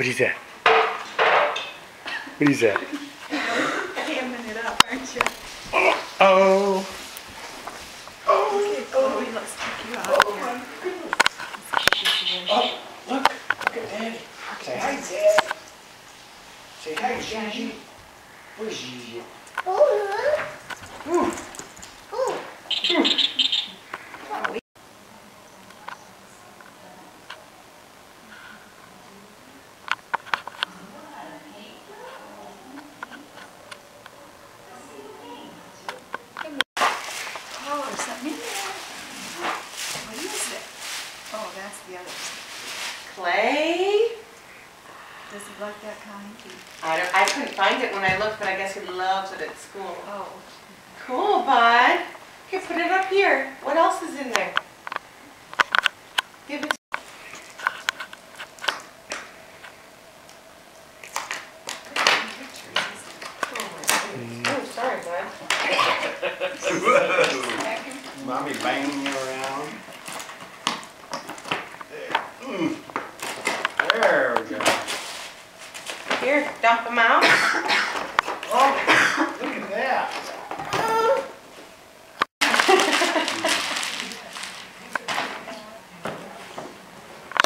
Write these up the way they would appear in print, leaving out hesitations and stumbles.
What is that? What is that? Hamming it up, aren't you? Oh. Okay, Chloe, let's take you out here. Oh, look at Daddy. Say hi, Dad. Say hi, Gigi. Where's Gigi? Oh, there's something in there. What is it? Oh, that's the others. Clay? Does he like that kind? I couldn't find it when I looked, but I guess he loves it at school. Oh. Cool, bud. Here, put it up here. What else is in there? Give it. Oh, sorry, bud. Mommy banging you around. There. There we go. Here, dump them out. Oh, look at that.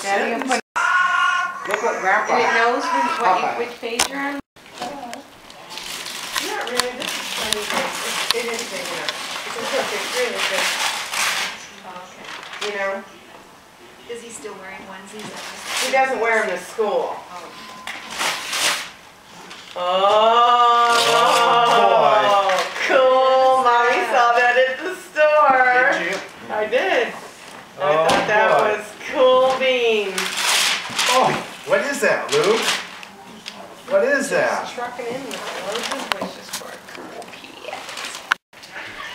Daddy, you put, Look what Grandpa. and it knows which page you're on. Not really. This is funny. It is big enough. It's really big. Oh, okay. You know, Is he still wearing onesies? he doesn't wear them to school. Oh. Oh, cool. Mommy saw that at the store. Did you? I did. I Oh, thought that boy. was cool beans. Oh, what is that, Luke? What is that? Trucking in with loads of wishes for a cool kid.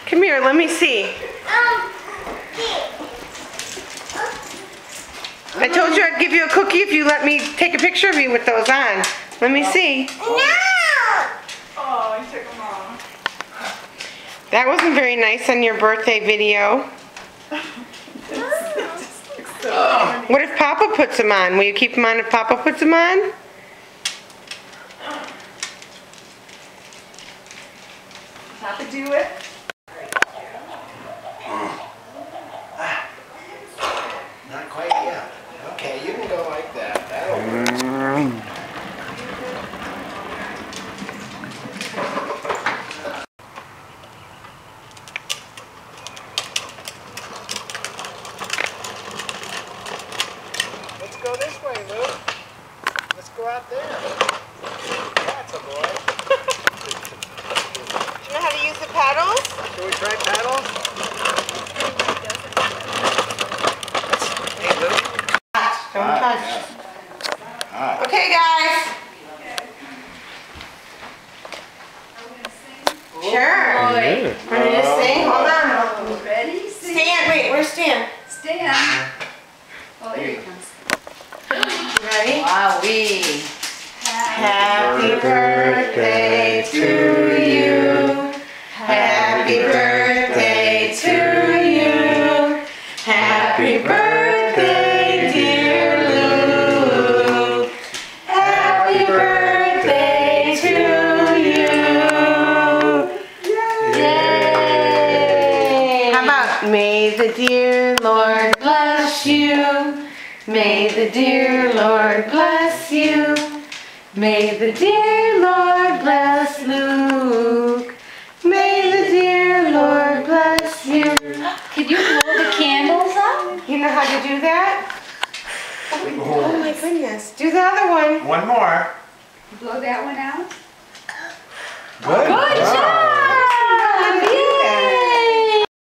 Come here, let me see. I told you I'd give you a cookie if you let me take a picture of you with those on. Let me see. Oh, I took them off. That wasn't very nice on your birthday video. What if Papa puts them on? Will you keep them on if Papa puts them on? Papa do it? Not quite yet. Okay, you can go like that. That'll work. Let's go this way, Luke. Let's go out there. That's a boy. Do you know how to use the paddles? Shall we try paddles? Hey, Luke. Don't touch. Alright. Okay, guys. Sure. Yeah. Ready to sing? Hold on. Ready? Sing. Stan, wait, where's Stan? Stand. Oh, here he comes. Ready? Wowee. Happy birthday to you. Happy birthday to you. Happy birthday, dear Luke. Happy birthday to you. Yay! How about may the dear Lord bless you. May the dear Lord bless you. May the dear Lord bless Luke. May the dear Lord bless you. Could you blow the candles up? You know how to do that? Oh my goodness. Do the other one. One more. Blow that one out. Good. Good job!